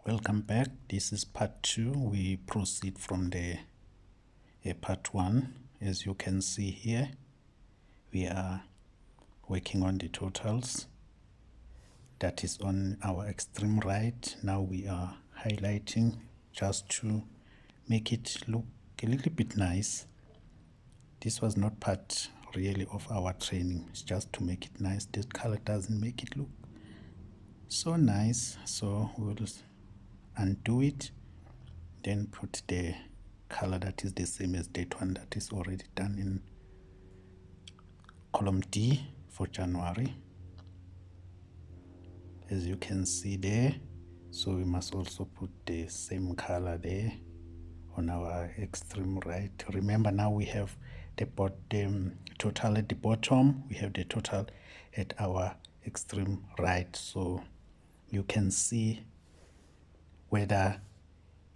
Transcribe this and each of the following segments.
Welcome back. This is part 2. We proceed from the part 1. As you can see here, we are working on the totals. That is on our extreme right. Now we are highlighting just to make it look a little bit nice. This was not part really of our training. It's just to make it nice. This color doesn't make it look so nice. So we'll undo it, then put the color that is the same as that one that is already done in column D for January, as you can see there. So we must also put the same color there on our extreme right. Remember, now we have the bottom total at the bottom, we have the total at our extreme right, so you can see whether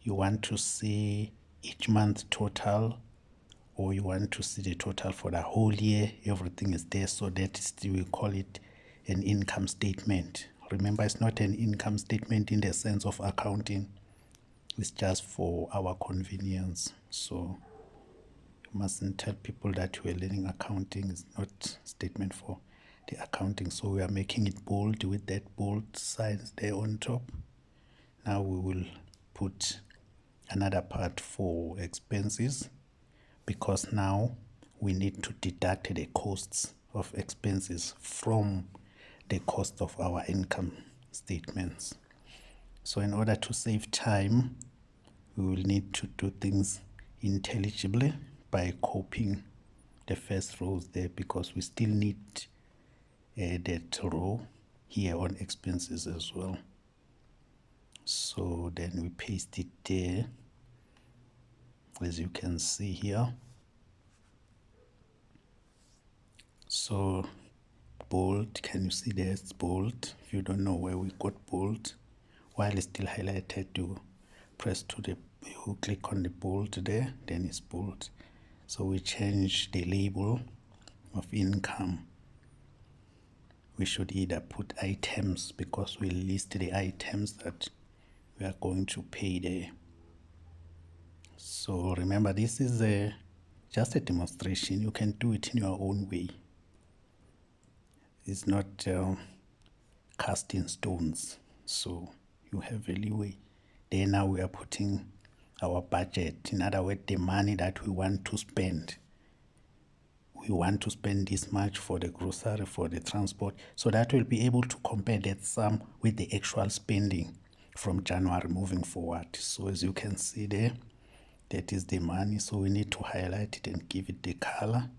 you want to see each month total or you want to see the total for the whole year. Everything is there, so that is, we call it an income statement. Remember, it's not an income statement in the sense of accounting. It's just for our convenience. So you mustn't tell people that you are learning accounting. It's not statement for the accounting. So we are making it bold with that bold signs there on top. Now we will put another part for expenses, because now we need to deduct the costs of expenses from the cost of our income statements. So in order to save time, we will need to do things intelligibly by copying the first rows there, because we still need that row here on expenses as well. So then we paste it there, as you can see here. So bold, can you see there's bold? If you don't know where we got bold, while it's still highlighted, you press to the, you click on the bold there, then it's bold. So we change the label of income. We should either put items, because we list the items that we are going to pay there. So remember, this is just a demonstration. You can do it in your own way. It's not cast in stones, so you have a leeway. Then now we are putting our budget. In other words, the money that we want to spend. We want to spend this much for the grocery, for the transport, so that we'll be able to compare that sum with the actual spending from January moving forward. So as you can see there, that is the money. So we need to highlight it and give it the color,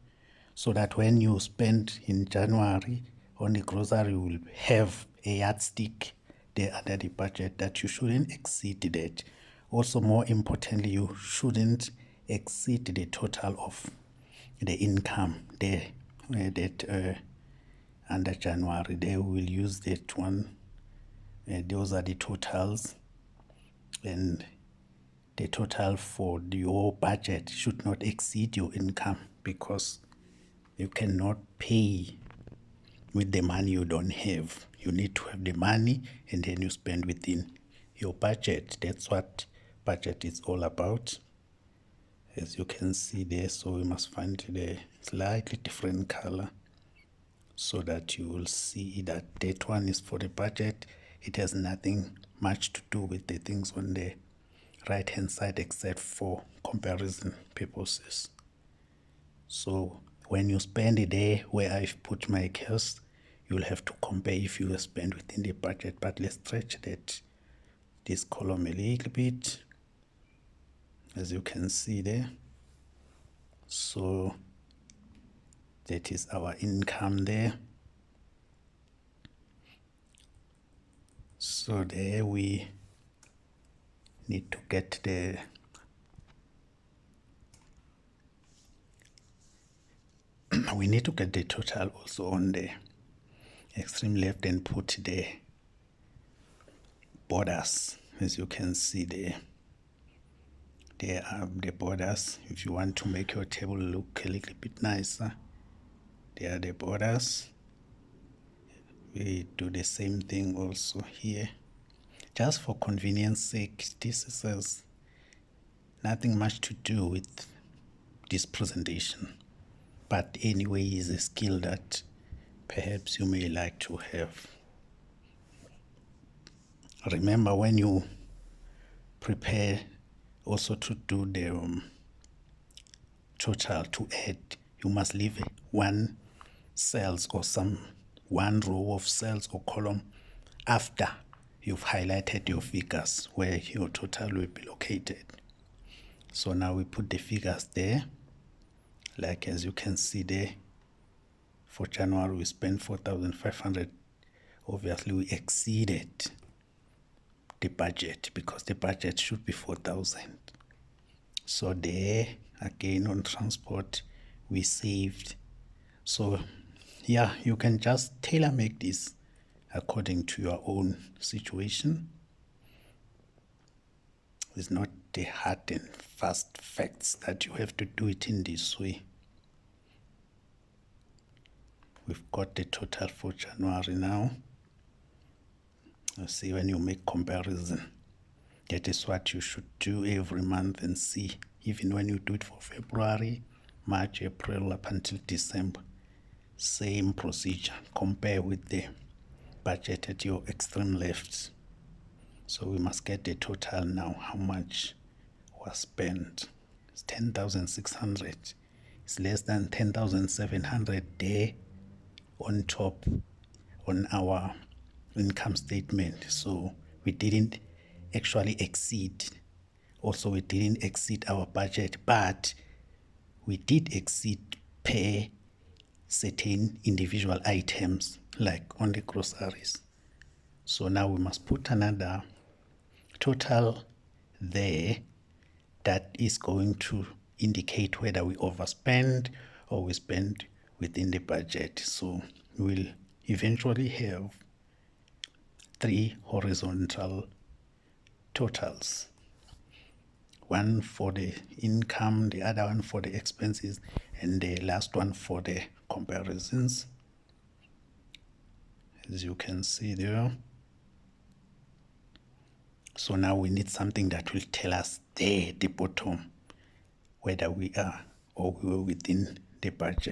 so that when you spend in January on the grocery, you will have a yardstick there under the budget that you shouldn't exceed that. Also, more importantly, you shouldn't exceed the total of the income there, that under January. There we will use that one. Those are the totals, and the total for your budget should not exceed your income, because you cannot pay with the money you don't have. You need to have the money, and then you spend within your budget. That's what budget is all about, as you can see there. So we must find the slightly different color, so that you will see that that one is for the budget. It has nothing much to do with the things on the right hand side, except for comparison purposes. So when you spend it there where I've put my curse, you'll have to compare if you spend within the budget. But let's stretch this column a little bit, as you can see there. So that is our income there. So there we need to get the total also on the extreme left, and put the borders. As you can see there, there are the borders. If you want to make your table look a little bit nicer, there are the borders. We do the same thing also here. just for convenience sake, this has nothing much to do with this presentation. But anyway, is a skill that perhaps you may like to have. Remember, when you prepare also to do the total to add, you must leave one cells or one row of cells or column after you've highlighted your figures where your total will be located. So now we put the figures there, like as you can see there. For January we spent 4,500. Obviously we exceeded the budget because the budget should be 4,000. So there again on transport we saved. So yeah, you can just tailor make this according to your own situation. It's not the hard and fast facts that you have to do it in this way. We've got the total for January now. Let's see, when you make comparison, that is what you should do every month and see. Even when you do it for February, March, April, up until December, same procedure. Compare with the budget at your extreme left. So we must get the total now. How much was spent? It's 10,600. It's less than 10,700 there on top on our income statement. So we didn't actually exceed. Also, we didn't exceed our budget, but we did exceed per certain individual items, like on the groceries. So now we must put another total there that is going to indicate whether we overspend or we spend within the budget. So we'll eventually have 3 horizontal totals. One for the income, the other one for the expenses, and the last one for the comparisons. As you can see there. So now we need something that will tell us there at the bottom whether we are or we were within the budget.